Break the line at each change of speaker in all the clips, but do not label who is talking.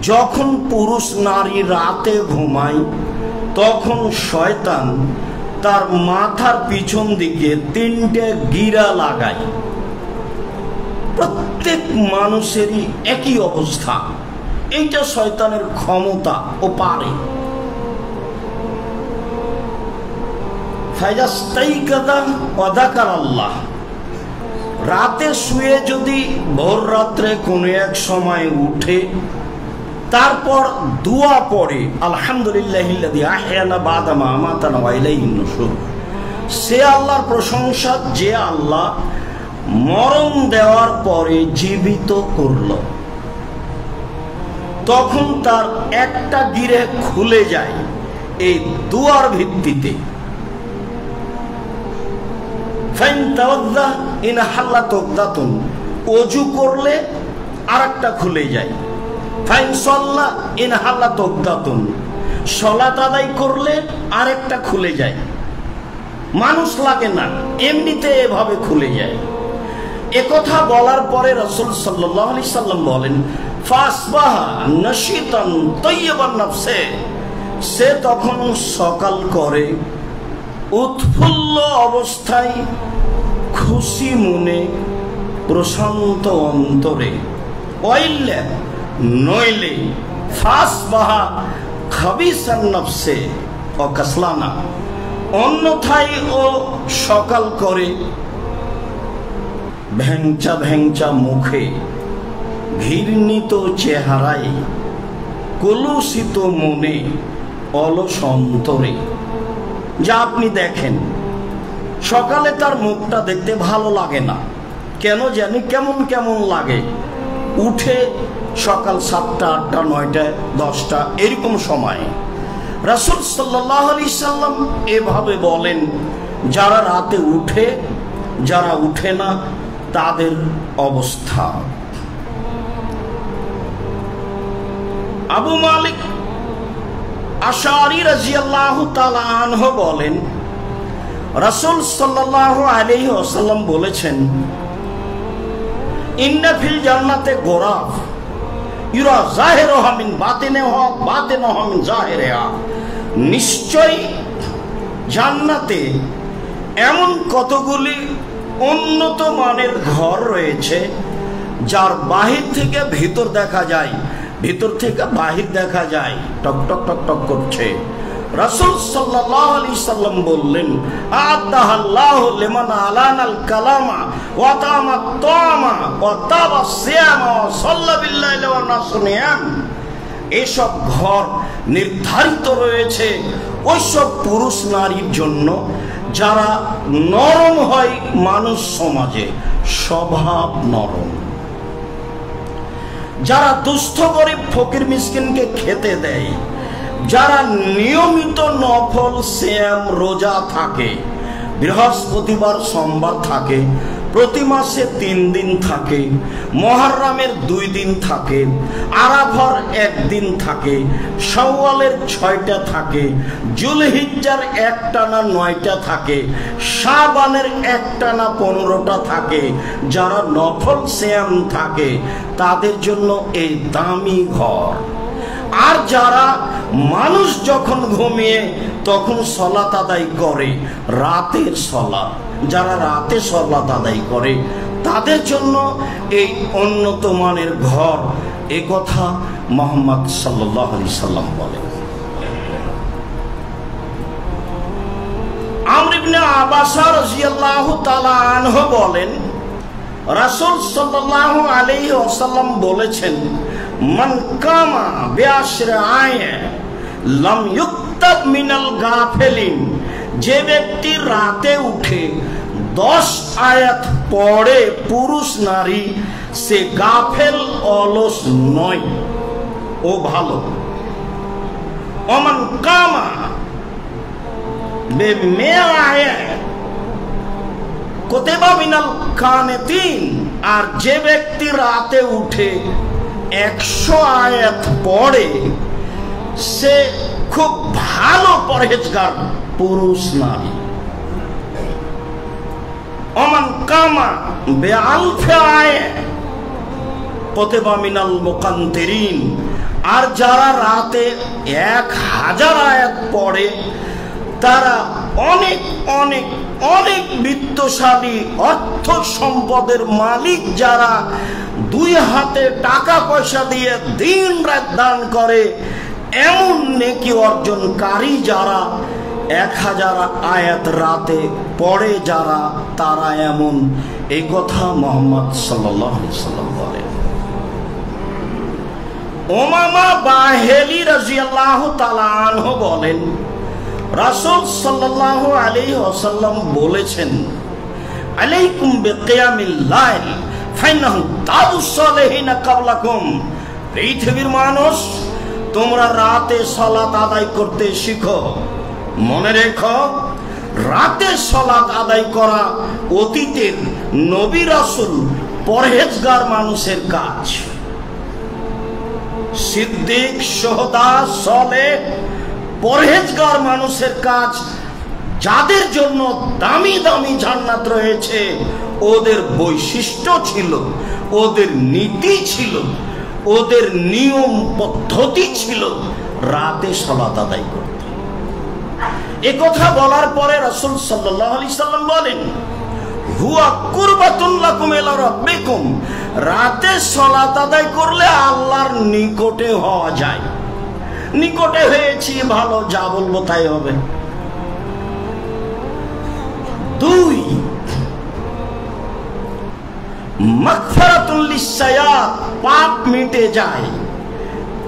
যখন পুরুষ নারী রাতে ঘুমায় তখন শয়তান তার মাথার পিছন দিকে 3টে গিরা লাগায়। প্রত্যেক মানুষেরই একই অবস্থা, এইটা শয়তানের ক্ষমতা ও পারে। আল্লাহ রাতে শুয়ে যদি ভোর রাত্রে কোনো এক সময় উঠে, তারপর দোয়া পড়ে আলহামদুলিল্লাহিল্লাযী আহয়ানা বাদা মা আমাতানা ওয়া ইলাইহিন নুশুর, সে আল্লাহর প্রশংসা যে আল্লাহ মরণ দেওয়ার পরে জীবিত করল, তখন তার একটা গিরে খুলে যায় এই দুয়ার ভিত্তিতে। অজু করলে আরেকটা খুলে যায়, সালাত আদায় করলে আরেকটা খুলে যায়। মানুষ লাগে না, এমনিতে এভাবে খুলে যায়। একথা বলার পরে রাসূল সাল্লাল্লাহু আলাইহি সাল্লাম বলেন, ফাসবাহা নাশিতান তাইয়িবান নাফসে, সে তখন সকাল করে উৎফুল্ল অবস্থায়, খুশি মনে, প্রশান্ত অন্তরে। ওয়াইল্লা নইলে ফাসবাহা খাবিসান নাফসে ও কাসলানা, অন্যথায় ও সকাল করে ভেংচা ভেংচা মুখে, ঘৃণিত চেহারায়, কলুষিত মনে, অলস অন্তরে। যা আপনি দেখেন সকালে তার মুখটা দেখতে ভালো লাগে না, কেন জানি কেমন কেমন লাগে। উঠে সকাল 7টা 8টা 9টা 10টা এরকম সময় রাসূল সাল্লাল্লাহু আলাইহি সাল্লাম এভাবে বলেন, যারা রাতে উঠে, যারা উঠে না তাদের অবস্থা। আবু মালিক আশআরী রাদিয়াল্লাহু তাআলা আনহু বলেন, রাসূল সাল্লাল্লাহু আলাইহি ওয়াসাল্লাম বলেছেন, ইন্না ফিল জান্নাতে গোরাফ ইউরা যাহিরুহা মিন বাতিনিহা বাতিনুহা মিন যাহিরিহা, নিশ্চয় জান্নাতে এমন কতগুলি উন্নত মানের ঘর রয়েছে যার বাহির থেকে ভিতর দেখা যায়, ভিতর থেকে বাহির দেখা যায়, টক টক টক টক করছে। রাসূল সাল্লাল্লাহু আলাইহি সাল্লাম বললেন, আ'আদাহাল্লাহু লিমান আলানাল কালামা ওয়া তা'আমা তা'আমা ওয়া তাবা সিয়ামা ওয়া সাল্লা বিল্লাইলি ওয়া নাসু নিয়াম, এসব ঘর নির্ধারিত রয়েছে ওইসব পুরুষ নারীর জন্য যারা নরম হয় মানুষ সমাজে, স্বভাব নরম, যারা দুস্থ গরিব ফকির মিসকিনকে খেতে দেয়, যারা নিয়মিত নফল সিয়াম রোজা থাকে, বৃহস্পতিবার সোমবার থাকে, প্রতি মাসে 3 দিন থাকে, মুহররমের 2 দিন থাকে, আরাফার 1 দিন থাকে, শাওয়ালের 6টা থাকে, যুলহিজ্জার একটানা 9টা থাকে, শাবানের একটানা 15টা থাকে। যারা নফল সিয়াম থাকে তাদের জন্য এই দামি ঘর। আর যারা মানুষ যখন ঘুমিয়ে তখন সালাত আদায় করে, রাতের সালাত, যারা রাতে সালাত আদায় করে তাদের জন্য এই উন্নত মানের ঘর, এ কথা মুহাম্মদ সাল্লাল্লাহু আলাইহি সাল্লাম বলেন। আমর ইবনে আবাসা রাদিয়াল্লাহু তাআলা আনহু বলেন, রাসূল সাল্লাল্লাহু আলাইহি ওয়াসাল্লাম বলেছেন, মান কামা বিআশরি আয়া লাম ইউক্তাব মিনাল গাফিলিন, যে ব্যক্তি রাতে উঠে 10 আয়াত পড়ে পুরুষ নারী, সে গাফেল অলস নয়, ও ভালো। ওমান কামা বিমিয়া আয়া কুতিবা মিনাল কানিতিন, আর যে ব্যক্তি রাতে উঠে 100 আয়াত পড়ে সে খুব ভালো পরহেজগার পুরুষ নারী। ওমান কামা বিআলফি আয়া কুতিবা মিনাল মুকান্তিরিন, আর যারা রাতে 1000 আয়াত পড়ে তারা অনেক অনেক অনেক বিত্তশালী, অর্থ সম্পদের মালিক, যারা 2 হাতে টাকা পয়সা দিয়ে দিন রাত দান করে, এমন নেকি অর্জনকারী যারা 1000 আয়াত রাতে পড়ে যারা, তারা এমন, এই কথা মুহাম্মদ সাল্লাল্লাহু আলাইহি ওয়াসাল্লাম বলেন। উমামা বাহিলি রাদিয়াল্লাহু তাআলা আনহু বলেন, রাসূল সাল্লাল্লাহু আলাইহি ওয়াসাল্লাম বলেছেন, আলাইকুম বিকিয়ামিল লাইল ফাইন্নাহু দাবুস সালিহিনা ক্বাবলাকুম। পৃথিবীর মানুষ, তোমরা রাতে সালাত আদায় করতে শিখো। মনে রেখো, রাতে সালাত আদায় করা অতীতের নবী রাসূল পরহেজগার মানুষের কাজ। সিদ্দিক, শুহাদা, সালেহ, পরহেজগার মানুষের কাজ, যাদের জন্য দামি দামি জান্নাত রয়েছে, ওদের বৈশিষ্ট্য ছিল, ওদের নীতি ছিল, ওদের নিয়ম পদ্ধতি ছিল রাতে সালাত আদায় করতে। এ কথা বলার পরে রাসূল সাল্লাল্লাহু আলাইহি সাল্লাম বলেন, হুয়া কুরবাতুন লাকুম ইলা রাব্বিকুম। রাতে সালাত আদায় করলে আল্লাহর নিকটে হওয়া যায়। নিকটে হয়েছি, ভালো, যা বলবো তাই হবে। 2, মাগফিরাতুল লিসায়াত, পাপ মিটে যায়।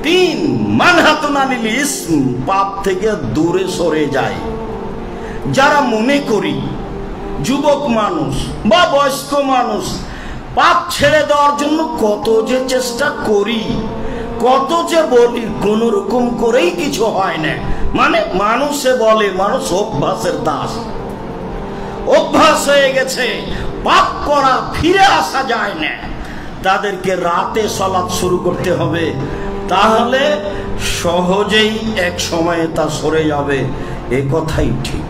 3, মানহাতুন আনিল ইসম, পাপ থেকে দূরে সরে যায়। যারা মনে করি যুবক মানুষ বা বয়স্ক মানুষ, পাপ ছেড়ে দেওয়ার জন্য কত যে চেষ্টা করি, কত যে বলি, কোন রকম করেই কিছু হয় না। মানে মানুষে বলে, মানুষ অভ্যাসের দাস, অভ্যাস হয়ে গেছে, পাপ করা, ফিরে আসা যায় না। তাদেরকে রাতে সালাত শুরু করতে হবে, তাহলে সহজেই এক সময়ে তা সরে যাবে। এ কথাই ঠিক।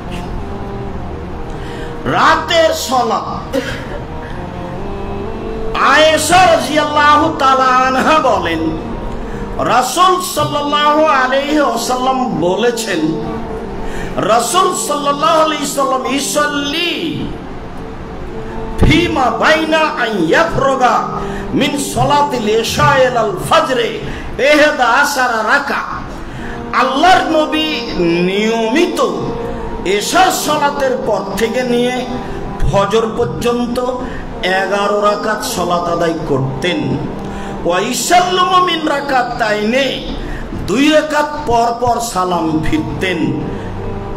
রাতের সালাত, আয়েশা রাদিয়াল্লাহু তাআলা আনহা বলেন, রাসূল সাল্লাল্লাহু আলাইহি ওয়াসাল্লাম বলেছেন, রাসূল সাল্লাল্লাহু আলাইহি ওয়াসাল্লাম ইসাল্লি ফিমা বাইনা আন ইয়াফরুগা মিন সালাতিল ইশা ইলাল ফজরে 11 রাকা। আল্লাহর নবী নিয়মিত এশার সালাতের পর থেকে নিয়ে ফজর পর্যন্ত 11 রাকাত সালাত আদায় করতেন। ওয়া ইসাল্লামু মিন রাকাতাইনে, 2 রাকাত পর পর সালাম ফিরতেন।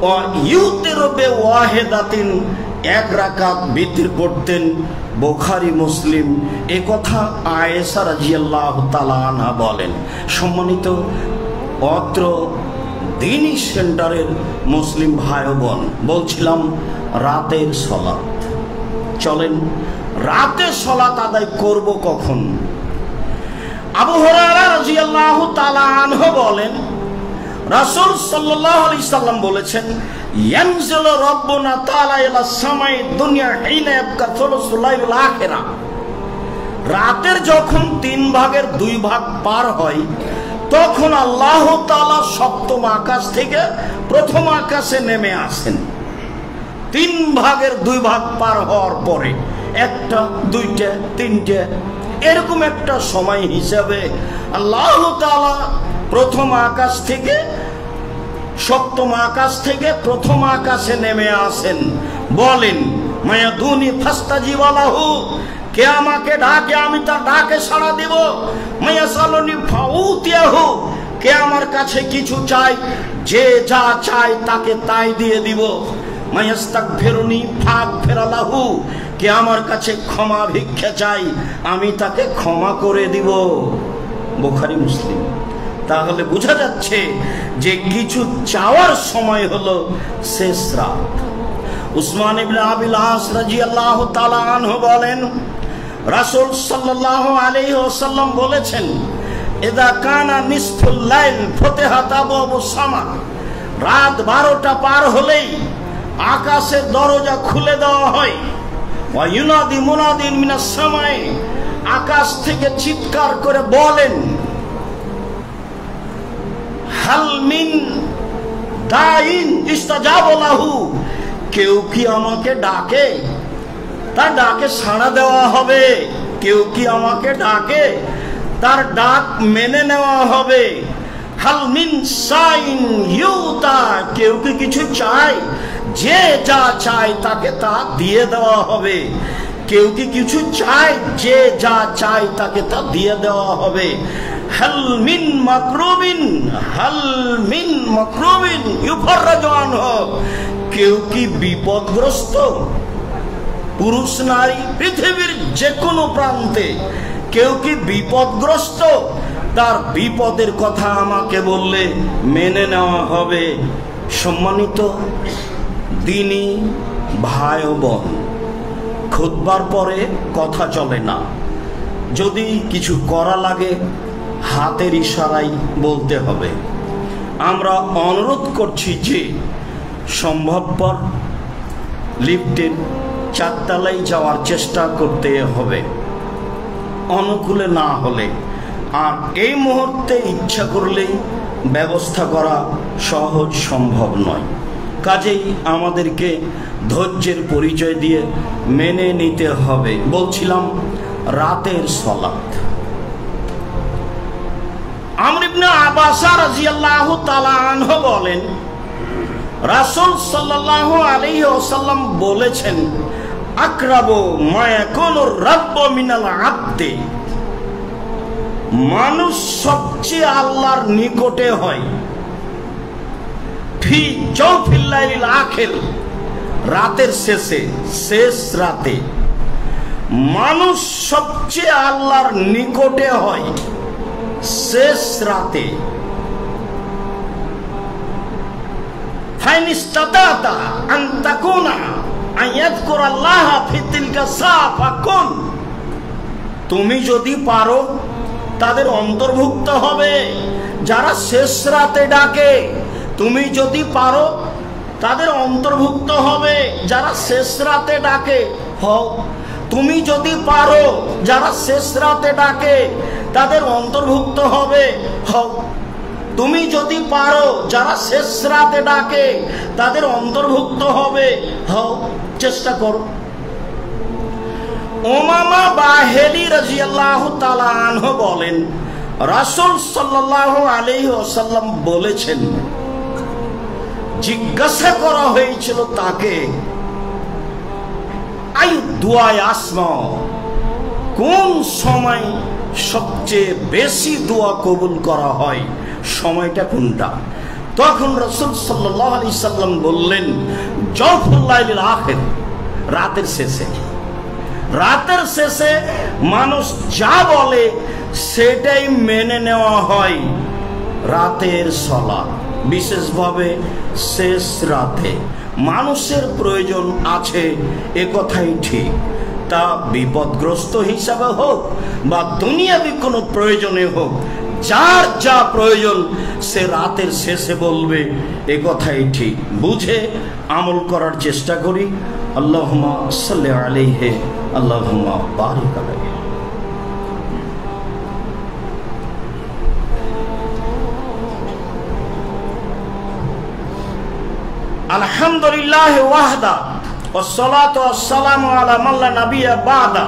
ওয়া ইউতিরু বিওয়াহিদাতিন, 1 রাকাত বিতর করতেন। বুখারী, মুসলিম। এ কথা আয়েশা রাদিয়াল্লাহু তাআলা আনহা বলেন। সম্মানিত অত্র দিনী সেন্টারের মুসলিম ভাই বোন, বলছিলাম রাতের সালাত। চলেন রাতে সালাত আদায় করব কখন। আবু হুরায়রা রাদিয়াল্লাহু তাআলা আনহু বলেন, রাসূল সাল্লাল্লাহু আলাইহি সাল্লাম বলেছেন, ইয়ানজিলু রাব্বুনা তাআলা ইলা সামাই দুনিয়া হিনা ইয়াবকা সুলুসুল লাইলিল আখিরা। রাতের যখন 3 ভাগের 2 ভাগ পার হয়, তখন আল্লাহ তাআলা সপ্তম আকাশ থেকে প্রথম আকাশে নেমে আসেন। 3 ভাগের 2 ভাগ পার হওয়ার পরে 1টা, 2টা, 3টে, এরকম একটা সময় হিসাবে আল্লাহ তাআলা প্রথম আকাশ থেকে সপ্তম আকাশ থেকে প্রথম আকাশে নেমে আসেন। বলেন, মায়াদুনি ফাস্তাজিব লাহু, কে আমাকে ডাকে আমি তার ডাকে সাড়া দেব। মায়াসালুনি ফাউতিয়াহু, কে আমার কাছে কিছু চাই, যে যা চাই তাকে তাই দিয়ে দিব। মায়াস্তাগফিরুনি ফাগফির লাহু, কে আমার কাছে ক্ষমা ভিক্ষা চাই, আমি তাকে ক্ষমা করে দিব। বুখারী, মুসলিম। তাহলে বোঝা যাচ্ছে যে কিছু চাওয়ার সময় হলো শেষ রাত। উসমান ইবনে আবিল আস রাদিয়াল্লাহু তাআলা আনহু বলেন, রাসূল সাল্লাল্লাহু আলাইহি ওয়াসাল্লাম বলেছেন, ইদা কানা নিসফুল লাইল ফুতিহাত আবওয়াবুস সামা। রাত 12টা পার হলেই আকাশের দরজা খুলে দেওয়া হয়। ওয়া ইউনাদি মুনাদিন মিনাস সামাই, আকাশ থেকে চিৎকার করে বলেন, দাইন ইস্তাজাবা লাহু, কেউ কি আমাকে ডাকে তার ডাকে সাড়া দেওয়া হবে। কেউ কি আমাকে ডাকে তার ডাক মেনে নেওয়া হবে। হাল মিন সাইন ইউতা, কেউ কি কিছু চায়, যে যা চায় তাকে তা দিয়ে দেওয়া হবে। কেউ কি কিছু চায়, যে যা চায় তাকে তা দিয়ে দেওয়া হবে। হাল মিন মাকরুবিন, হাল মিন মাকরুবিন ইউফাররাজু আনহু, কেউ কি বিপদগ্রস্ত, পুরুষ নারী পৃথিবীর যে কোনো প্রান্তে কেউ কি বিপদগ্রস্ত, তার বিপদের কথা আমাকে বললে মেনে নেওয়া হবে। সম্মানিত দিনী ভাই ও বোন, খুতবার পরে কথা চলে না, যদি কিছু করা লাগে হাতের ইশারায় বলতে হবে। আমরা অনুরোধ করছি যে সম্ভবপর লিফটের 4 তলায় যাওয়ার চেষ্টা করতে হবে, অনুকূলে না হলে। আর এই মুহূর্তে ইচ্ছা করলেই ব্যবস্থা করা সহজ সম্ভব নয়। কাজেই আমাদেরকে ধৈর্যের পরিচয় দিয়ে মেনে নিতে হবে। বলছিলাম রাতের সালাত। আমর ইবনে আব্বাস রাদিয়াল্লাহু তাআলা আনহু বলেন, রাসূল সাল্লাল্লাহু আলাইহি ওয়াসাল্লাম বলেছেন, আকরাবু মা ইয়াকুনুর রাব্বু মিনাল আবদি, মানুষ সবচেয়ে আল্লাহর নিকটে হয় ফি জাওফিল লাইলিল আখির, রাতের শেষে, শেষ রাতে মানুষ সবচেয়ে আল্লাহর নিকটে হয় শেষ রাতে। ফাইন ইসতাতাতা আন তাকুনা আয়াযকুরাল্লাহ ফি তিলকা সাআ ফাকুন, তুমি যদি পারো তাদের অন্তর্ভুক্ত হবে যারা শেষ রাতে ডাকে। তুমি যদি পারো তাদের অন্তর্ভুক্ত হবে যারা শেষ রাতে ডাকে হও। তুমি যদি পারো যারা শেষ রাতে ডাকে তাদের অন্তর্ভুক্ত হবে হও। তুমি যদি পারো যারা শেষ রাতে ডাকে তাদের অন্তর্ভুক্ত হবে হও, চেষ্টা করো। উমামা বাহিলি রাদিয়াল্লাহু তাআলা আনহু বলেন, রাসূল সাল্লাল্লাহু আলাইহি ওয়াসাল্লাম বলেছেন, জিজ্ঞাসা করা হয়েছিল তাকে, আই দুআ আসমা, কোন সময় সবচেয়ে বেশি দোয়া কবুল করা হয়, সময়টা কোনটা? তখন রাসূল সাল্লাল্লাহু আলাইহি সাল্লাম বললেন, জাওফুল লাইলিল আখির, রাতের শেষে। রাতের শেষে মানুষ যা বলে সেটাই মেনে নেওয়া হয়। রাতের সালাত, বিশেষভাবে শেষ রাতে মানুষের প্রয়োজন আছে, এ কথাই ঠিক। তা বিপদগ্রস্ত হিসাবে হোক বা দুনিয়াবি কোনো প্রয়োজনে হোক, যার যা প্রয়োজন সে রাতের শেষে বলবে, এ কথাই ঠিক। বুঝে আমল করার চেষ্টা করি। আল্লাহুম্মা সাল্লি আলাইহি, আল্লাহুম্মা বারিক আলাইহি। আলহামদুলিল্লাহ ওয়াহদা ওয়াসসালাতু ওয়াসসালামু আলা মান লা নাবিয়্যা বাদা।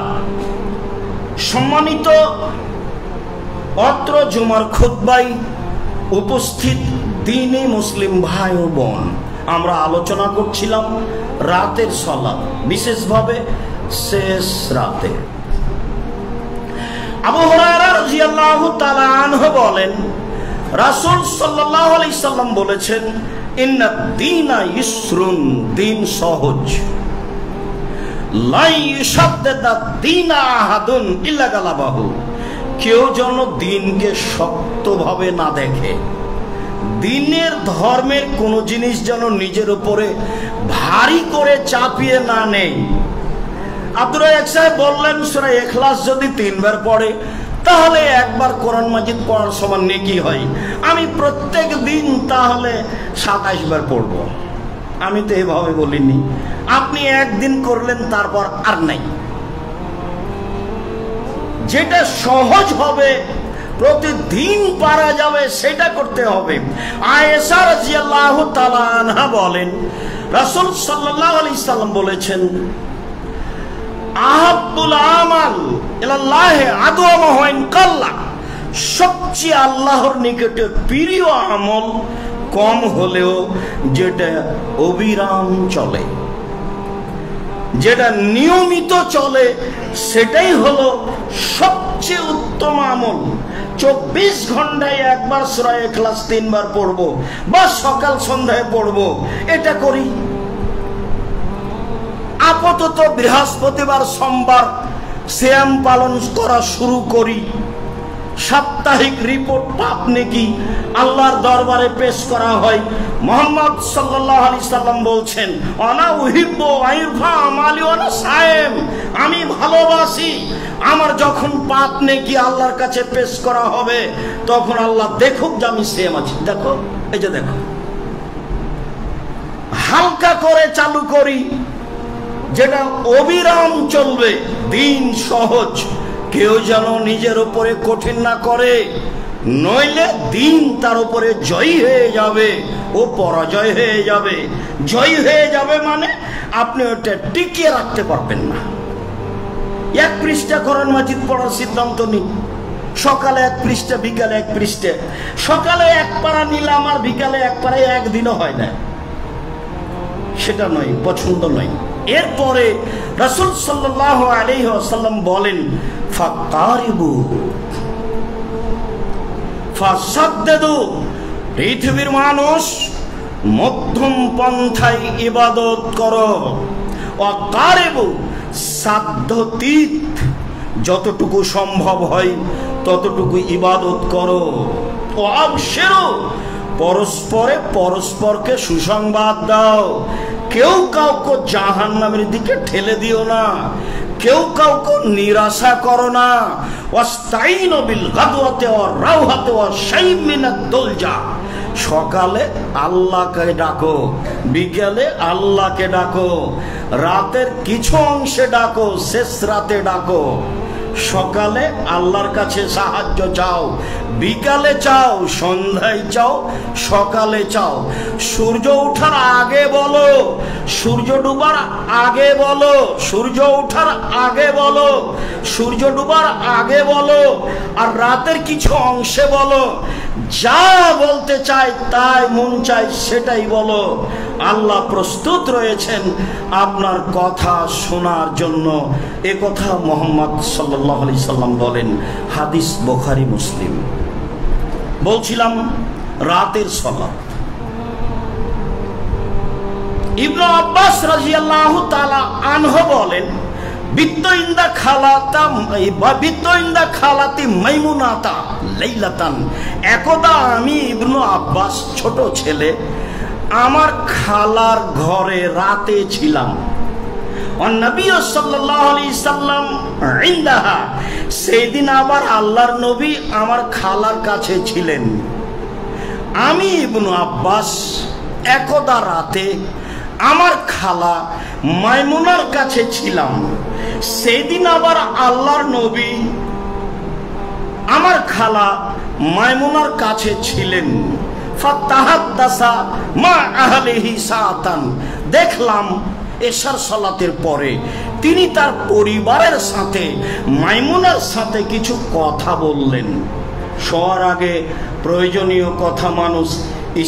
সম্মানিত অত্র জুমার খুতবায় উপস্থিত দ্বীনি মুসলিম ভাই ও বোন, আমরা আলোচনা করছিলাম রাতের সালাত, বিশেষভাবে শেষ রাতে। আবু হুরায়রা রাদিয়াল্লাহু তাআলা আনহু বলেন, রাসূল সাল্লাল্লাহু আলাইহি সাল্লাম বলেছেন, ইন্না দীনা ইসরুন, দিন সহজ। লা ইউশাদ্দাদা দীনা আহাদুন ইল্লা গালাবাহু, কেউ যেন দিনকে শক্তভাবে না দেখে, দিনের ধর্মের কোন জিনিস যেন নিজের উপরে ভারী করে চাপিয়ে না নেই। আব্দুর রাজ্জাক সাহেব বললেন, সূরা ইখলাস যদি 3 বার পড়ে তাহলে একবার কোরআন মাজিদ পড়ার সমান নেকি হয়। আমি প্রত্যেক দিন তাহলে 27 বার পড়ব। আমি তো এভাবে বলিনি। আপনি একদিন করলেন, তারপর আর নাই। যেটা সহজ হবে প্রতিদিন পারা যাবে সেটা করতে হবে। আয়েশা রাদিয়াল্লাহু তাআলা আনহা বলেন, রাসূল সাল্লাল্লাহু আলাইহি সাল্লাম বলেছেন, আহাব্বুল আমাল ইলাল্লাহি আদওয়ামুহু ইন কাল্লা, সবচেয়ে আল্লাহর নিকটে প্রিয় আমল কম হলেও যেটা অবিরাম চলে, যেটা নিয়মিত চলে, সেটাই হলো সবচেয়ে উত্তম আমল। 24 ঘন্টায় একবার সূরা ইখলাস 3 বার পড়বো বা সকাল সন্ধ্যায় পড়বো, এটা করি। আপাতত বৃহস্পতিবার সোমবার সিয়াম পালন করা শুরু করি। সাপ্তাহিক রিপোর্ট পাপ নেকি আল্লাহর দরবারে পেশ করা হয়। মুহাম্মদ সাল্লাল্লাহু আলাইহি সাল্লাম বলছেন, আনা উহিব্বু আইরফা আমালি ওয়া আনা সায়েম, আমি ভালোবাসি আমার যখন পাপ নেকি আল্লাহর কাছে পেশ করা হবে তখন আল্লাহ দেখুক যে আমি সিয়াম আছি। দেখো, এই যে দেখো, হালকা করে চালু করি, যেটা অবিরাম চলবে, দিন সহজ। কেউ যেন নিজের উপরে কঠিন না করে, নইলে দিন তার উপরে জয়ী হয়ে যাবে, ও পরাজয় হয়ে যাবে। জয়ী হয়ে যাবে মানে আপনি ওটা টিকিয়ে রাখতে পারবেন না। 1 পৃষ্ঠা কোরআন মাজিদ পড়ার সিদ্ধান্ত নিন, সকালে 1 পৃষ্ঠা, বিকালে 1 পৃষ্ঠা। সকালে 1 পারা নিলাম আর বিকালে 1 পারায় একদিনও হয় না, সেটা নয়, পছন্দ নয়। এরপরে রাসূল সাল্লাল্লাহু আলাইহি ওয়াসাল্লাম বলেন, ফাকারিবু ফাসাদ্দাদু, পৃথিবীর মানুষ মধ্যম পন্থায় ইবাদত করো। ওয়াকারিবু, সাধ্যতীত, যতটুকু সম্ভব হয় ততটুকু ইবাদত করো। ওয়াবশিরু, পরস্পরে পরস্পরকে সুসংবাদ দাও। কেউ কাউকে জাহান্নামের দিকে ঠেলে দিও না, কেউ কাউকে নিরাশা করো না। ওয়াস্তাইনু বিল গাদওয়াতি ওয়ার রাওহাতি ওয়া শাই'ইন মিনাদ দুলজা, সকালে আল্লাহকে ডাকো, বিকেলে আল্লাহকে ডাকো, রাতের কিছু অংশে ডাকো, শেষ রাতে ডাকো। সকালে আল্লাহর কাছে সাহায্য চাও, বিকালে চাও, সন্ধ্যায় চাও, সকালে চাও। সূর্য ওঠার আগে বলো, সূর্য ডুবার আগে বলো, সূর্য ওঠার আগে বলো, সূর্য ডুবার আগে বলো, আর রাতের কিছু অংশে বলো। যা বলতে চায় তাই মন চায় সেটাই বলো। আল্লাহ প্রস্তুত রয়েছেন আপনার কথা শোনার জন্য। এ কথা মুহাম্মদ সাল্লাল্লাহু আলাইহি সাল্লাম বলেন, হাদিস বুখারী মুসলিম। বলছিলাম রাতের সালাত। ইবনে আব্বাস রাদিয়াল্লাহু তাআলা আনহু বলেন, খালাতি মাইমুনাতা লাইলাতান, একদা আমি ইবনে আব্বাস ছোট ছেলে আমার খালার ঘরে রাতে ছিলাম। নবী সাল্লাল্লাহু আলাইহি সাল্লাম ইনদাহা, সেদিন আবার আল্লাহর নবী আমার খালার কাছে ছিলেন। আমি ইবনে আব্বাস একদা রাতে আমার খালা মাইমুনার কাছে ছিলাম। সেদিন আবার আল্লাহর নবী আমার খালা মাইমুনার কাছে ছিলেন। ফাতাহাদ্দাসা মা আহলিহি সাআতান, দেখলাম এশার সালাতের পরে তিনি তার পরিবারের সাথে মাইমুনার সাথে কিছু কথা বললেন। শোয়ার আগে প্রয়োজনীয় কথা মানুষ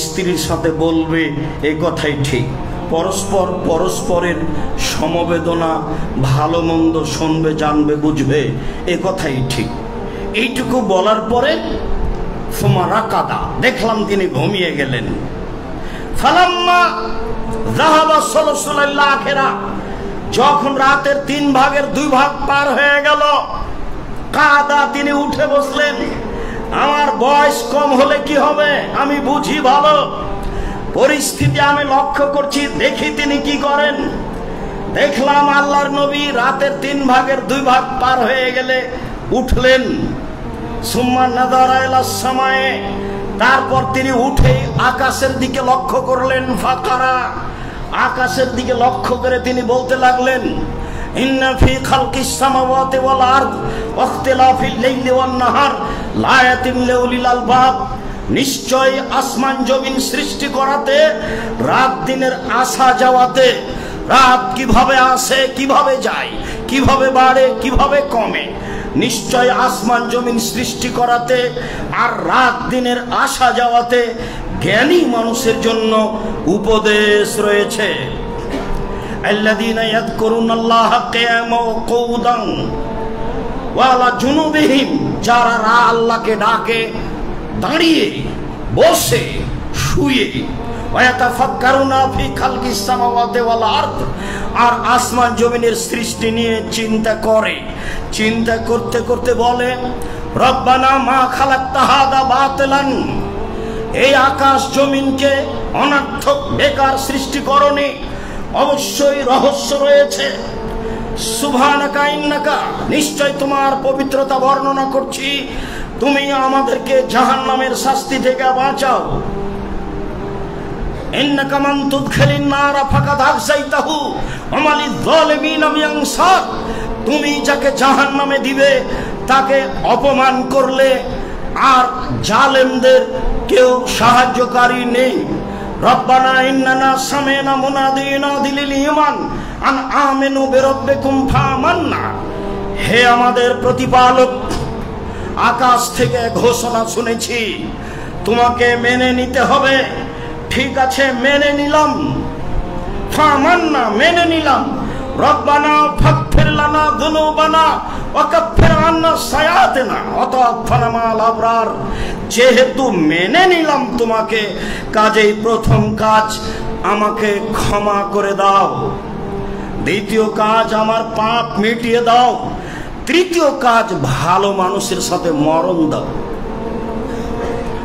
স্ত্রীর সাথে বলবে, এই কথাই ঠিক। পরস্পর পরস্পরের সমবেদনা, ভালো মন্দ শুনবে, জানবে, বুঝবে, এ কথাই ঠিক। এইটুকু বলার পরে সুমা রাকাদা, দেখলাম তিনি ঘুমিয়ে গেলেন। ফালাম্মা যাহাবা সুলুসুল আখিরা, যখন রাতের 3 ভাগের 2 ভাগ পার হয়ে গেল, কাদা, তিনি উঠে বসলেন। আমার বয়স কম হলে কি হবে আমি বুঝি ভালো, পরিস্থিতি আমি লক্ষ্য করছি, দেখি তিনি কি করেন। দেখলাম আল্লাহর নবী রাতের 3 ভাগের 2 ভাগ পার হয়ে গেলে উঠলেন। সুম্মা নাযারা ইলাস সামায়ে, তারপর তিনি উঠে আকাশের দিকে লক্ষ্য করলেন। ফাকারা, আকাশের দিকে লক্ষ্য করে তিনি বলতে লাগলেন, ইন্না ফি খালকিস সামাওয়াতি ওয়াল আরদ ওয়া ইখতিলাফিল লাইলি ওয়ান নাহার লায়াতিন লিউলিল আলবাব, নিশ্চয় আসমান জমিন সৃষ্টি করাতে, রাত দিনের আসা যাওয়াতে, রাত কিভাবে আসে কিভাবে যায়, কিভাবে বাড়ে কিভাবে কমে, নিশ্চয় আসমান জমিন সৃষ্টি করাতে আর রাত দিনের আসা যাওয়াতে জ্ঞানী মানুষের জন্য উপদেশ রয়েছে। আল্লাযীনা ইয়াযকুরুনাল্লাহা কিয়ামান ওয়া কুউদান ওয়া আলা জুনুবিহিম, যারা আল্লাহকে ডাকে দাঁড়িয়ে, বসে, শুয়ে। ওয়া ইয়াতাফাক্কারুনা ফি খালকিস সামাওয়াতি ওয়াল আরদ, আর আসমান জমিনের সৃষ্টি নিয়ে চিন্তা করে। চিন্তা করতে করতে বলে, রব্বানা মা খালাকতা হাদা বাতিলান, এই আকাশ জমিনকে অনর্থক বেকার সৃষ্টি করনি, অবশ্যই রহস্য রয়েছে। সুবহানাকা ইন্নাকা, নিশ্চয় তোমার পবিত্রতা বর্ণনা করছি, তুমি আমাদেরকে জাহান্নামের শাস্তি থেকে বাঁচাও। ইন্নাকা মান তুদখিলিন নার ফাকাদ আখযাইতাহু ওয়া মা লিয-যালিমিনা মিন আনসার, তুমি যাকে জাহান্নামে দিবে তাকে অপমান করলে আর জালেমদের কেউ সাহায্যকারী নেই। রব্বানা ইন্নানা সামি'না মুনাদিয়্যিন লিল ঈমান আন আমিনু বিরাব্বিকুম ফাআমান্না, হে আমাদের প্রতিপালক, আকাশ থেকে ঘোষণা শুনেছি তোমাকে মেনে নিতে হবে। ঠিক আছে, মেনে নিলাম। ফাআমান্না, মেনে নিলাম। রব্বানা ফাগফির লানা যুনুবানা ওয়া কাফির আন্না সাইয়্যাতিনা ওয়া তাওয়াফানা মা'আল আবরার, যেহেতু মেনে নিলাম তোমাকে, কাজেই প্রথম কাজ আমাকে ক্ষমা করে দাও, দ্বিতীয় কাজ আমার পাপ মিটিয়ে দাও, তৃতীয় কাজ ভালো মানুষের সাথে মরণ দাও।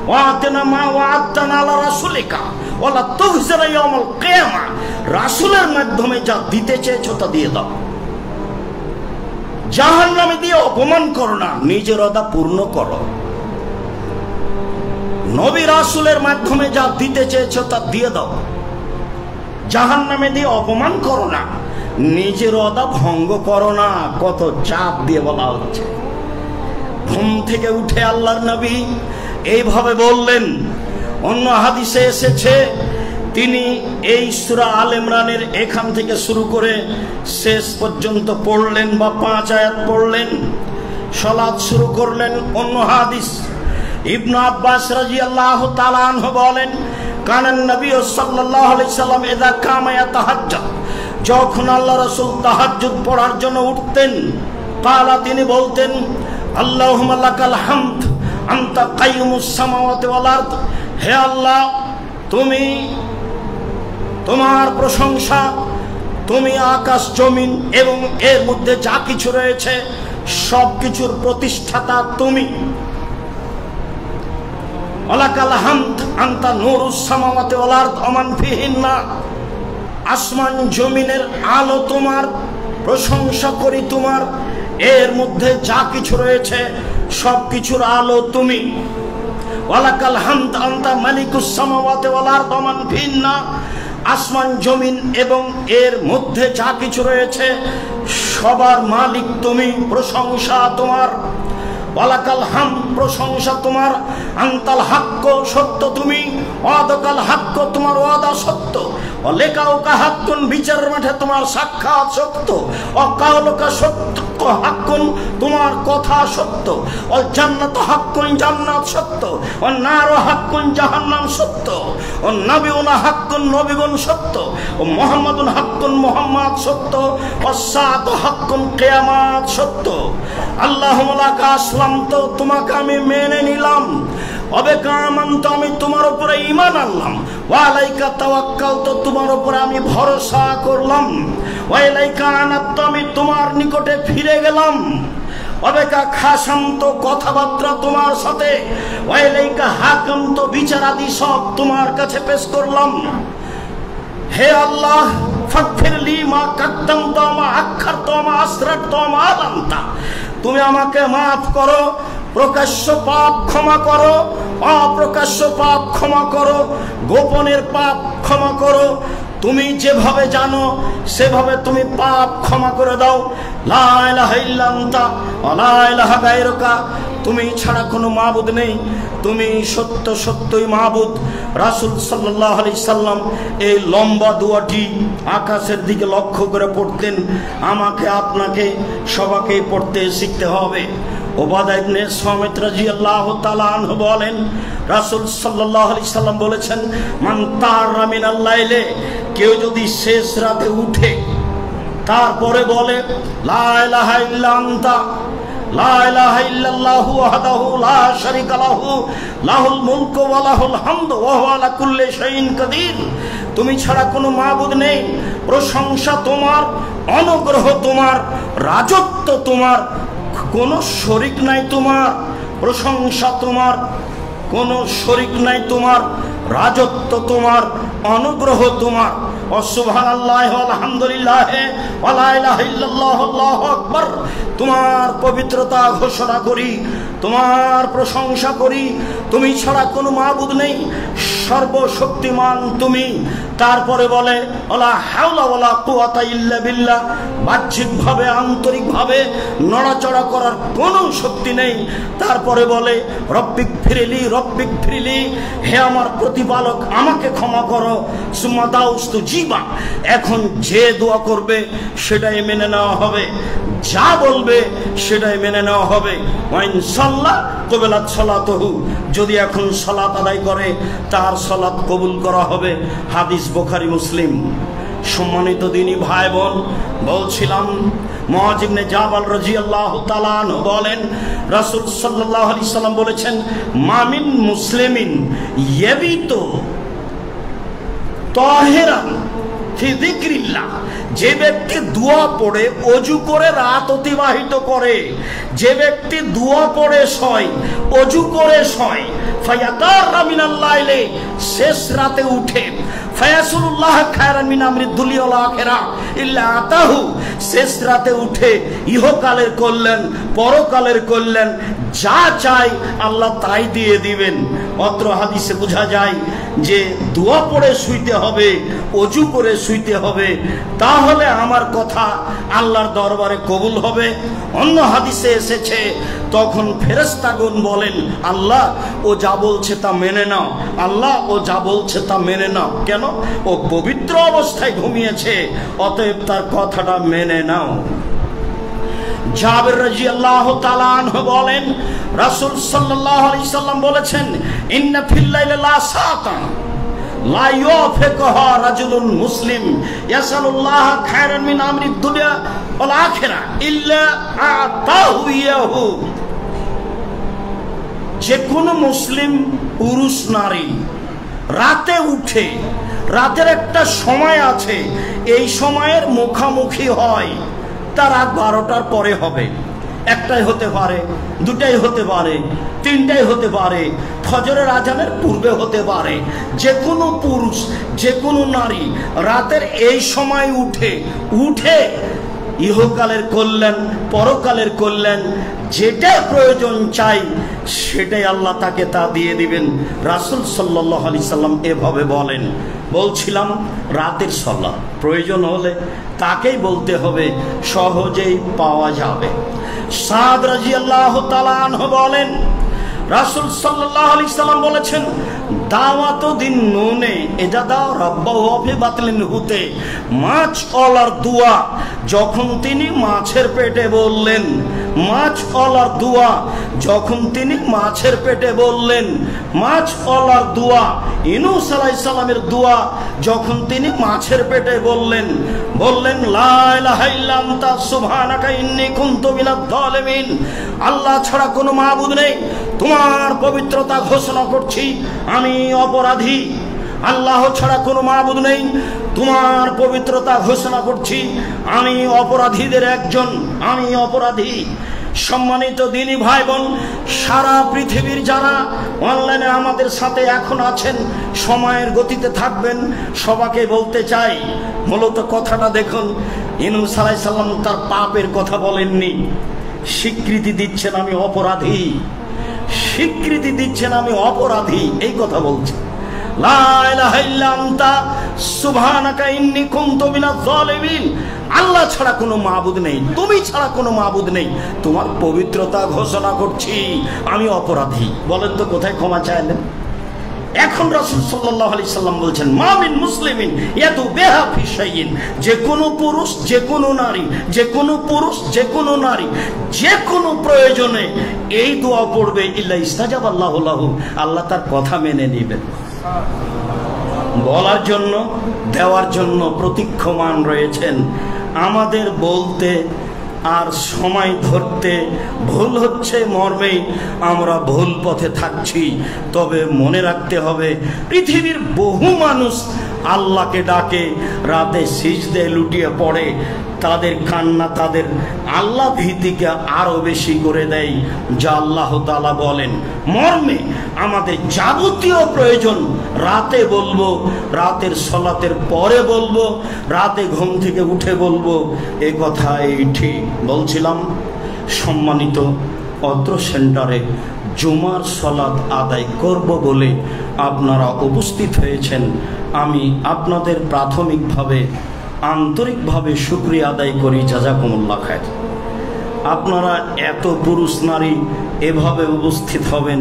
ওয়া'আতিনা মা ওয়া'আদতানা আলা রাসূলিকা ওয়া লা তুখজিনা ইয়াওমাল কিয়ামা, রাসূলের মাধ্যমে যা দিতে চেয়েছো তা দিয়ে দাও। জাহান্নামে দিয়ে অপমান করো না, নিজের ওয়াদা পূর্ণ করো। নবী রাসূলের মাধ্যমে যা দিতে চেয়েছো তা দিয়ে দাও। জাহান্নামে দিয়ে অপমান করো না, নিজের ওয়াদা ভঙ্গ করো না। কত চাপ দিয়ে বলা হচ্ছে। ঘুম থেকে উঠে আল্লাহর নবী এইভাবে বললেন। অন্য হাদিসে এসেছে তিনি এই সূরা আল ইমরানের এখান থেকে শুরু করে শেষ পর্যন্ত পড়লেন বা 5 আয়াত পড়লেন, সালাত শুরু করলেন। অন্য হাদিস ইবনে আব্বাস রাদিয়াল্লাহু তাআলা আনহু বলেন, কানান নবী সাল্লাল্লাহু আলাইহি সাল্লাম ইযা কামা ইয়াতাহাজ্জাদ, যখন আল্লাহ রাসূল তাহাজ্জুদ পড়ার জন্য উঠতেন, তাআলা তিনি বলতেন, আল্লাহুম্মা লাকাল হামদ আনতা কাইয়ুমুস সামাওয়াতি ওয়াল আরদ, হে আল্লাহ তুমি, তোমার প্রশংসা, তুমি আকাশ জমিন এবং এর মধ্যে যা কিছু রয়েছে সব কিছুর প্রতিষ্ঠাতা তুমি। ওয়ালাকাল হামদ আনতা নূরুস সামাওয়াতি ওয়াল আরদ ওয়া মান ফিহিন্না, আসমান জমিনের আলো তোমার, প্রশংসা করি তোমার, এর মধ্যে যা কিছু রয়েছে সব কিছুর আলো তুমি। ওয়ালাকাল হামদ আনতা মালিকুস সামাওয়াতি ওয়াল আরদ ওয়া মান ফিহিন্না, আসমান জমিন এবং এর মধ্যে যা কিছু রয়েছে সবার মালিক তুমি, প্রশংসা তোমার। ওয়ালাকাল হাম, প্রশংসা তোমার। আনতাল হাক্ক, সত্য তুমি। ওয়াদাকাল হাক্ক, তোমার ওয়াদা সত্য। ওয়ালিকাউকা হাক্কুন, বিচারের মাঠে তোমার সাক্ষাৎ সত্য। ওয়াকাউলুকা সত্য হাক্কুন, তোমার কথা সত্য। ওয়াল জান্নাতু হাক্কুন, জান্নাত সত্য। ওয়ান নারু হাক্কুন, জাহান্নাম সত্য। ওয়ান নাবিয়ুনা হাক্কুন, নবীগণ সত্য। ও মুহাম্মাদুন হাক্কুন, মুহাম্মদ সত্য। ওয়াস সাআতু হাক্কুন, কিয়ামত সত্য। আল্লাহুম্মা লাকা আসলামতু, তোমাকে আমি মেনে নিলাম। অবেকা আমানত, আমি তোমার উপরে ঈমান আনলাম। ওয়া আলাইকা তাওয়াক্কালতু, তোমার উপরে আমি ভরসা করলাম। ওয়া ইলাইকা আনাবতু, আমি তোমার নিকটে ফিরে গেলাম। অবেকা খাসান্ত, কথাবার্তা তোমার সাথে। ওয়া ইলাইকা হাকামতু, বিচারাদি সব তোমার কাছে পেশ করলাম। হে আল্লাহ, ফাগফিরলি মা কাদ্দামতু মা আখারতু মা আসরারতু মা আলামতা, তুমি আমাকে মাফ করো, প্রকাশ্য পাপ ক্ষমা করো, অপ্রকাশ্য পাপ ক্ষমা করো, গোপনের পাপ ক্ষমা করো। তুমি যেভাবে জানো সেভাবে তুমি পাপ ক্ষমা করে দাও। লা ইলাহা ইল্লা আনতা ওয়া লা ইলাহা গায়রুকা, তুমি ছাড়া কোনো মাবুদ নেই, তুমি সত্য সত্যই মাবুদ। রাসূল সাল্লাল্লাহু আলাইহি সাল্লাম এই লম্বা দোয়াটি আকাশের দিকে লক্ষ্য করে পড়তেন। আমাকে আপনাকে সবাইকে পড়তে শিখতে হবে। উবাদা ইবনে সামিত রাদিয়াল্লাহু তাআলা আনহু বলেন, রাসূল সাল্লাল্লাহু আলাইহি সাল্লাম বলেছেন, মান তারা মিনাল লাইলে, কেউ যদি শেষ রাতে উঠে তারপরে বলে লা ইলাহা ইল্লা আনতা লা ইলাহা ইল্লাল্লাহু ওয়াহদাহু লা শারীকা লাহু লাহুল মুলকু ওয়া লাহুল হামদু ওয়া হুয়া আলা কুল্লি শাইইন কাদির, তুমি ছাড়া কোনো মাবুদ নেই, প্রশংসা তোমার, অনুগ্রহ তোমার, রাজত্ব তোমার, কোনো শরীক নাই তোমার, প্রশংসা তোমার, কোনো শরীক নাই তোমার, রাজত্ব তোমার, অনুগ্রহ তোমার। সুবহানাল্লাহি ওয়া আলহামদুলিল্লাহি ওয়া লা ইলাহা ইল্লাল্লাহু আল্লাহু আকবার, তোমার পবিত্রতা ঘোষণা করি, তোমার প্রশংসা করি, তুমি ছাড়া কোনো মাবুদ নেই, সর্বশক্তিমান তুমি। তারপরে বলে ওয়ালা হাওলা ওয়ালা কুওয়াতা ইল্লা বিল্লাহ, বাহ্যিকভাবে আন্তরিকভাবে নড়াচড়া করার কোনো শক্তি নেই। তারপরে বলে রব্বিক ফিরিলি রব্বিক ফিরিলি, হে আমার প্রতিপালক আমাকে ক্ষমা করো। সুম্মা দাউস্তু জিবা, এখন যে দোয়া করবে সেটাই মেনে নেওয়া হবে, যা বলবে সেটাই মেনে নেওয়া হবে। ওয়াইন সাল্লাহ কবিলাত সালাতুহু, যদি এখন সালাত আদায় করে তার সালাত কবুল করা হবে। হাদিস বুখারী মুসলিম। সম্মানিত দিনী ভাই বোন, বলছিলাম মুআয ইবনে জাবাল রাদিয়াল্লাহু তাআলা আনহু বলেন, রাসূল সাল্লাল্লাহু আলাইহি সাল্লাম বলেছেন, মামিন মুসলিমিন ইয়াবিতু তাহিরান ফি যিকরিল্লাহ, যে ব্যক্তি দোয়া পড়ে ওযু করে রাত অতিবাহিত করে, যে ব্যক্তি দোয়া পড়ে শয়, ওযু করে শয়, ফায়াতারা মিনাল লাইলি, শেষ রাতে উঠে, ফায়াসুলুল্লাহ খায়রান মিন আমরিদ দুনিয়া ওয়াল আখিরা ইল্লা আতাহু, শেষ রাতে উঠে ইহকালের কল্যাণ পরকালের কল্যাণ যা চাই আল্লাহ তাই দিয়ে দিবেন। অত্র হাদিসে বোঝা যায় যে দোয়া পড়ে শুইতে হবে, ওযু করে শুইতে হবে, তাহলে আমার কথা আল্লাহর দরবারে কবুল হবে। অন্য হাদিসে এসেছে, তখন ফেরেশতাগণ বলেন, আল্লাহ ও যা বলছে তা মেনে নাও, আল্লাহ ও যা বলছে তা মেনে নাও। কেন? ও পবিত্র অবস্থায় ঘুমিয়েছে, অতএব তার কথাটা মেনে নাও। জাবের রাদিয়াল্লাহু তাআলা আনহু বলেন, রাসূল সাল্লাল্লাহু আলাইহি সাল্লাম বলেছেন, ইন্না ফিল লাইলি লা সাআতান লা ইউফিকুহা রাজুলুন মুসলিম ইয়াসালুল্লাহ খায়রান মিন আমরিদ দুনিয়া ওয়াল আখিরা ইল্লা আতাহু ইয়াহু, যে কোনো মুসলিম পুরুষ নারী রাতে উঠে, রাতের একটা সময় আছে, এই সময়ের মুখামুখি হয়, তার রাত 12টার পরে হবে, একটাই হতে পারে, দুটাই হতে পারে, তিনটাই হতে পারে, ফজরের আজানের পূর্বে হতে পারে। যে কোনো পুরুষ, যে কোনো নারী রাতের এই সময় উঠে ইহকালের কল্যাণ পরকালের কল্যাণ যেটা প্রয়োজন চাই সেটাই আল্লাহ তাকে তা দিয়ে দিবেন। রাসূল সাল্লাল্লাহু আলাইহি সাল্লাম এভাবে বলেন। বলছিলাম রাতের সালাত প্রয়োজন হলে তাকেই বলতে হবে, সহজেই পাওয়া যাবে। সাদ রাদিয়াল্লাহু তাআলা আনহু বলেন, রাসূল সাল্লাল্লাহু আলাইহি সাল্লাম বলেছেন, দাওয়াত দিন নুনে এজাদা রাব্বাহু ফি বাতলিন হুতে, মাছ ওলার দোয়া, যখন তিনি মাছের পেটে বললেন, মাছ ওলার দোয়া, যখন তিনি মাছের পেটে বললেন, মাছ ওলার দোয়া, ইউনূস আলাইহিস সালামের দোয়া যখন তিনি মাছের পেটে বললেন লা ইলাহা ইল্লা আনতা সুবহানাকা ইন্নী কুনতু মিনাজ জালিমিন, আল্লাহ ছাড়া কোনো মাবুদ নেই, তোমার পবিত্রতা ঘোষণা করছি, আমি অপরাধী। আল্লাহ ছাড়া কোনো মাবুদ নেই, তোমার পবিত্রতা ঘোষণা করছি, আমি অপরাধীদের একজন, আমি অপরাধী। সম্মানিত দিনী ভাই বোন, সারা পৃথিবীর যারা অনলাইনে আমাদের সাথে এখন আছেন, সময়ের গতিতে থাকবেন, সবাইকে বলতে চাই, মূলত কথাটা দেখুন, ইউনূস আলাইহিস সালাম তার পাপের কথা বলেননি, স্বীকৃতি দিচ্ছেন আমি অপরাধী, স্বীকৃতি দিচ্ছেন আমি অপরাধী, এই কথা বলছেন। লা ইলাহা ইল্লা আনতা সুবহানাকা ইন্নী কুনতু মিনাজ জালিমিন। আল্লাহ ছাড়া কোনো মাবুদ নেই, তুমি ছাড়া কোনো মাবুদ নেই, তোমার পবিত্রতা ঘোষণা করছি, আমি অপরাধী। বলেন তো কোথায় ক্ষমা চাইলেন? এখন রাসূল সাল্লাল্লাহু আলাইহি সাল্লাম বলছেন, মা মিন মুসলিমিন ইয়াদু বিহা ফি শাইইন, যে কোনো পুরুষ, যে কোনো নারী, যে কোনো পুরুষ, যে কোনো নারী, যে কোনো প্রয়োজনে এই দোয়া পড়বে, ইল্লা ইস্তাজাবাল্লাহু লাহু, আল্লাহ তার কথা মেনে নেবেন। বলার জন্য, দেওয়ার জন্য প্রতীক্ষমান রয়েছেন। আমাদের বলতে আর সময় ধরতে ভুল হচ্ছে মর্মেই আমরা ভুল পথে থাকছি। তবে মনে রাখতে হবে, পৃথিবীর বহু মানুষ আল্লাহকে ডাকে, রাতে সিজদায় লুটিয়ে পড়ে, তাদের কান্না তাদের আল্লাহ ভীতিকে আরো বেশি করে দেয়। যা আল্লাহ তাআলা বলেন মর্মে আমাদের যাবতীয় প্রয়োজন রাতে বলবো, রাতের সালাতের পরে বলবো, রাতে ঘুম থেকে উঠে বলবো, এ কথাই ঠিক। বলছিলাম, সম্মানিত অত্র সেন্টারে জুমার সালাত আদায় করব বলে আপনারা উপস্থিত হয়েছেন। আমি আপনাদের প্রাথমিকভাবে আন্তরিকভাবে শুকরিয়া আদায় করি, জাযাকুমুল্লাহ খায়র। আপনারা এত পুরুষ নারী এভাবে উপস্থিত হবেন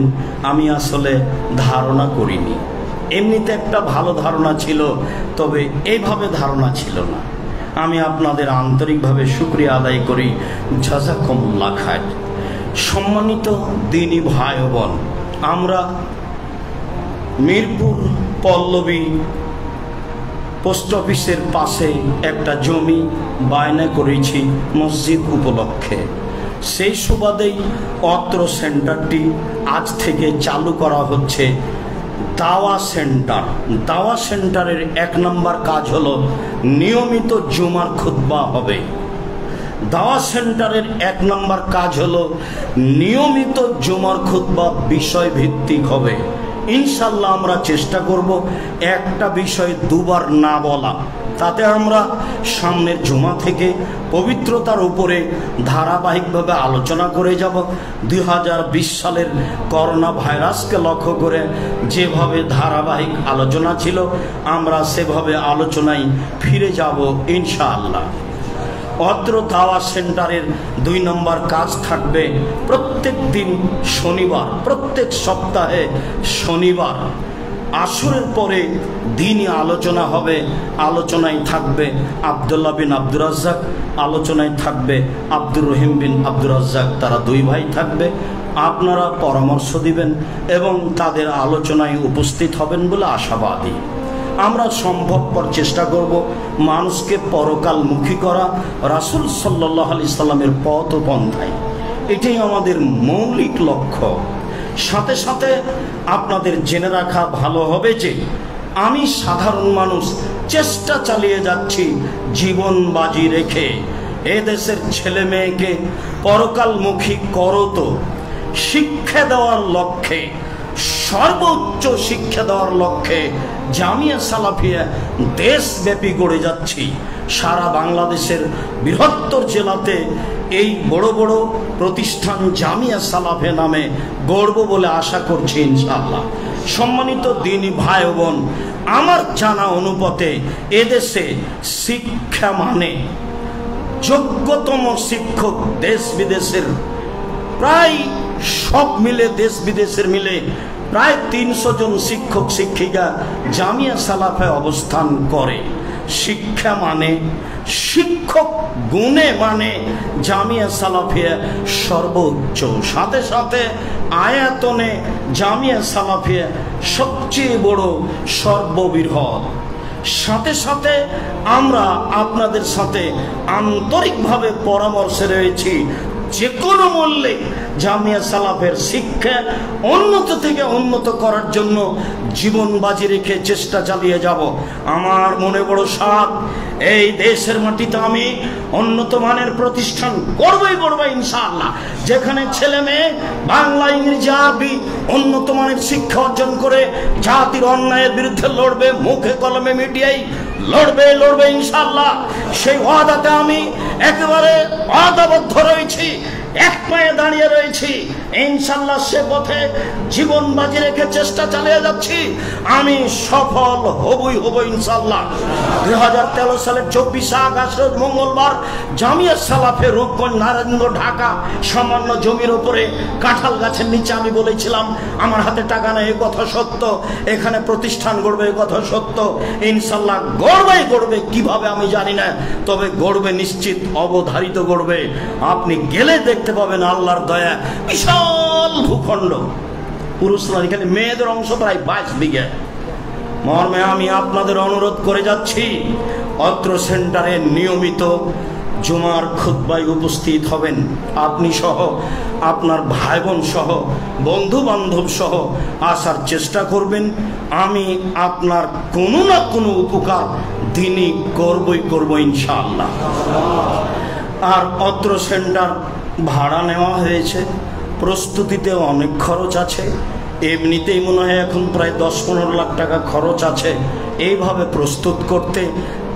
আমি আসলে ধারণা করিনি। এমনিতে একটা ভালো ধারণা ছিল, তবে এইভাবে ধারণা ছিল না। আমি আপনাদের আন্তরিকভাবে শুকরিয়া আদায় করি, জাযাকুমুল্লাহ খায়র। সম্মানিত দ্বীনী ভাই ও বোন, আমরা মিরপুর পল্লবী পোস্ট অফিসের পাশে একটা জমি বায়না করেছি মসজিদ উপলক্ষে। সেই সুবাদেই অত্র সেন্টারটি আজ থেকে চালু করা হচ্ছে দাওয়া সেন্টার। দাওয়া সেন্টারের 1 নম্বর কাজ হলো নিয়মিত জুমার খুতবা হবে। দাওয়া সেন্টারের 1 নম্বর কাজ হলো নিয়মিত জুমার খুতবা বিষয় ভিত্তিক হবে। ইনশাল্লাহ আমরা চেষ্টা করব একটা বিষয় দুবার না বলা, তাতে আমরা সামনের জুমা থেকে পবিত্রতার উপরে ধারাবাহিকভাবে আলোচনা করে যাব। 2020 সালের করোনা ভাইরাসকে লক্ষ্য করে যেভাবে ধারাবাহিক আলোচনা ছিল, আমরা সেভাবে আলোচনায় ফিরে যাব ইনশাআল্লাহ। অত্র দাওয়া সেন্টারের 2 নম্বর কাজ থাকবে প্রত্যেক দিন শনিবার, প্রত্যেক সপ্তাহে শনিবার আসরের পরে দিনই আলোচনা হবে। আলোচনায় থাকবে আব্দুল্লাহ বিন আব্দুর রাজ্জাক, আলোচনায় থাকবে আব্দুর রহিম বিন আব্দুর রাজ্জাক, তারা 2 ভাই থাকবে। আপনারা পরামর্শ দিবেন এবং তাদের আলোচনায় উপস্থিত হবেন বলে আশাবাদী। আমরা সম্ভবপর চেষ্টা করব মানুষকে পরকালমুখী করা, রাসূল সাল্লাল্লাহু আলাইহি সাল্লামের পথ ও পন্থায়। এটাই আমাদের মৌলিক লক্ষ্য। সাথে সাথে আপনাদের জেনে রাখা ভালো হবে যে আমি সাধারণ মানুষ চেষ্টা চালিয়ে যাচ্ছি জীবন বাজি রেখে এদেশের ছেলে মেয়েকে পরকালমুখী করত শিক্ষা দেওয়ার লক্ষ্যে, সর্বোচ্চ শিক্ষা দেওয়ার লক্ষ্যে জামিয়া সালাফিয়া দেশব্যাপী গড়ে যাচ্ছি। সারা বাংলাদেশের বৃহত্তর জেলাতে এই বড় বড় প্রতিষ্ঠান জামিয়া সালাফিয়া নামে গড়ব বলে আশা করছি ইনশাআল্লাহ। সম্মানিত দ্বীনী ভাই ও বোন, আমার জানা অনুপাতে এদেশে শিক্ষা মানে যোগ্যতম শিক্ষক দেশ বিদেশের প্রায় সব মিলে, দেশ বিদেশের মিলে প্রায় 300 জন শিক্ষক শিক্ষিকা জামিয়া সালাফে অবস্থান করে। শিক্ষা মানে, শিক্ষক গুণে মানে জামিয়া সালাফিয়া সর্বোচ্চ। সাথে সাথে আয়াতনে জামিয়া সালাফিয়া সবচেয়ে বড়, সর্ববৃহৎ। সাথে সাথে আমরা আপনাদের সাথে আন্তরিকভাবে পরামর্শে রয়েছি, যে কোনো মূল্যে জামিয়া সালাফের শিক্ষা উন্নত থেকে উন্নত করার জন্য জীবন বাজি রেখে চেষ্টা চালিয়ে যাব। আমার মনে বড় সাধ, এই দেশের মাটিতে আমি উন্নত মানের প্রতিষ্ঠান করবই ইনশাআল্লাহ, যেখানে ছেলে মেয়ে বাংলা, ইংরেজি, আরবি উন্নত মানের শিক্ষা অর্জন করে জাতির অন্যায়ের বিরুদ্ধে লড়বে, মুখে কলমে মিডিয়ায় লড়বে ইনশাআল্লাহ। সেই ওয়াদাতে আমি একেবারে ওয়াদাবদ্ধ রয়েছি। এক পায়ে দাঁড়িয়ে রয়েছি, ইনশাআল্লাহ সে পথে জীবন বাজি রেখে চেষ্টা চালিয়ে যাচ্ছি। আমি সফল হবই ইনশাআল্লাহ। 2013 সালের 24 আগস্ট মঙ্গলবার জামিয়া সালাফে রূপগঞ্জ নারায়ণগঞ্জ ঢাকা সামান্য জমির উপরে কাঁঠাল গাছের নিচে আমি বলেছিলাম আমার হাতে টাকা নেই, এই কথা সত্য। এখানে প্রতিষ্ঠান গড়বে, এই কথা সত্য। ইনশাআল্লাহ গড়বে কিভাবে আমি জানি না, তবে গড়বে নিশ্চিত, অবধারিত গড়বে। আপনি গেলে দেখতে পাবেন আল্লাহর দয়া, বিশাল ভূখণ্ড, পুরুষ নারী, খালি মেয়েদের অংশ প্রায় 22 বিঘা। মর্মে আমি আপনাদের অনুরোধ করে যাচ্ছি, অত্র সেন্টারে নিয়মিত জুমার খুতবায় উপস্থিত হবেন। আপনি সহ, আপনার ভাই বোন সহ, বন্ধু বান্ধব সহ আসার চেষ্টা করবেন। আমি আপনার কোনো না কোনো উপকার দিনই করব ইনশাআল্লাহ। আর অত্র সেন্টার ভাড়া নেওয়া হয়েছে, প্রস্তুতিতে অনেক খরচ আছে। এমনিতেই মনে হয় এখন প্রায় 10-15 লাখ টাকা খরচ আছে এইভাবে প্রস্তুত করতে।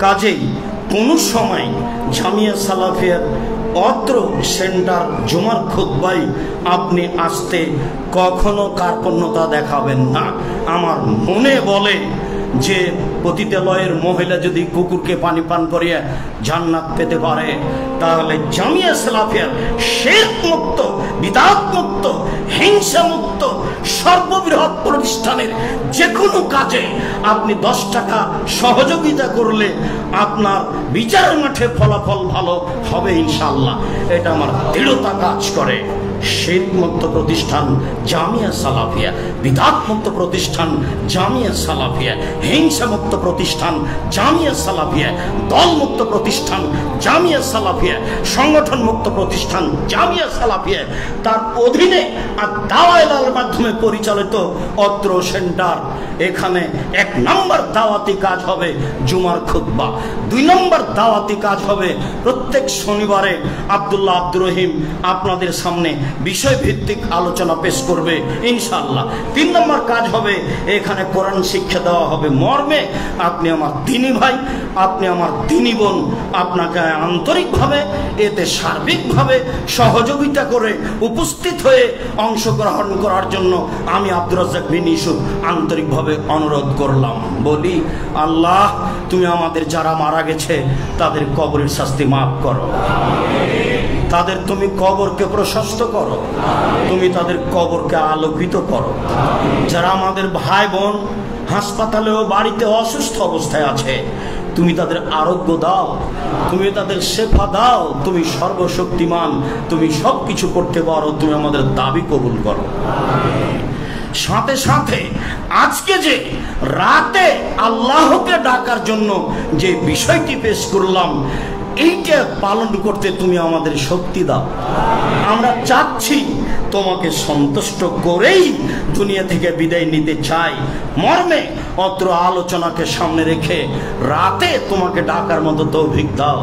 কাজেই কোনো সময় জামিয়া সালাফিয়ার অত্র সেন্টার জুমার খুতবায় আপনি আসতে কখনো কার্পণ্যতা দেখাবেন না। আমার মনে বলে যে পতিতালয়ের মহিলা যদি কুকুরকে পানি পান করিয়ে জান্নাত পেতে পারে, তাহলে জামিয়া সালাফিয়া শিরক মুক্ত, বিদআত মুক্ত, হিংসা মুক্ত সর্ববৃহৎ প্রতিষ্ঠানের যে কোনো কাজে আপনি 10 টাকা সহযোগিতা করলে আপনার বিচারের মাঠে ফলাফল ভালো হবে ইনশাআল্লাহ। এটা আমার দৃঢ়তা কাজ করে। শিরক মুক্ত প্রতিষ্ঠান জামিয়া সালাফিয়া, বিদআত মুক্ত প্রতিষ্ঠান জামিয়া সালাফিয়া, হিংসা মুক্ত প্রতিষ্ঠান জামিয়া সালাফিয়া, দল মুক্ত প্রতিষ্ঠান জামিয়া সালাফিয়া, সংগঠন মুক্ত প্রতিষ্ঠান জামিয়া সালাফিয়া, তার অধীনে আর দাওয়াতের মাধ্যমে পরিচালিত অত্র সেন্টার। এখানে 1 নম্বর দাওয়াতি কাজ হবে জুমার খুতবা, 2 নম্বর দাওয়াতি কাজ হবে প্রত্যেক শনিবারে আব্দুল্লাহ আব্দুর রহিম আপনাদের সামনে বিষয় ভিত্তিক আলোচনা পেশ করবে ইনশাআল্লাহ। 3 নম্বর কাজ হবে এখানে কোরআন শিক্ষা দেওয়া হবে। মর্মে আপনি আমার দ্বীনি ভাই, আপনি আমার দ্বীনি বোন, আপনাকে আন্তরিকভাবে এতে সার্বিকভাবে সহযোগিতা করে উপস্থিত হয়ে অংশগ্রহণ করার জন্য আমি আব্দুর রাজ্জাক বিন ইউসুফ আন্তরিকভাবে অনুরোধ করলাম। বলি, আল্লাহ তুমি আমাদের যারা মারা গেছে তাদের কবরের শাস্তি মাফ করো, তাদের তুমি কবরকে প্রশস্ত করো, তুমি তাদের কবরকে আলোকিত করো। যারা আমাদের ভাই বোন হাসপাতালে ও বাড়িতে অসুস্থ অবস্থায় আছে, তুমি তাদের আরোগ্য দাও, তুমি তাদের শেফা দাও। তুমি সর্বশক্তিমান, তুমি সব কিছু করতে পারো, তুমি আমাদের দাবি কবুল করো। সাথে সাথে আজকে যে রাতে আল্লাহকে ডাকার জন্য যে বিষয়টি পেশ করলাম, এইটা পালন করতে তুমি আমাদের শক্তি দাও। আমরা চাচ্ছি তোমাকে সন্তুষ্ট করেই দুনিয়া থেকে বিদায় নিতে চাই। মর্মে অত্র আলোচনাকে সামনে রেখে রাতে তোমাকে ডাকার মতো তৌফিক দাও।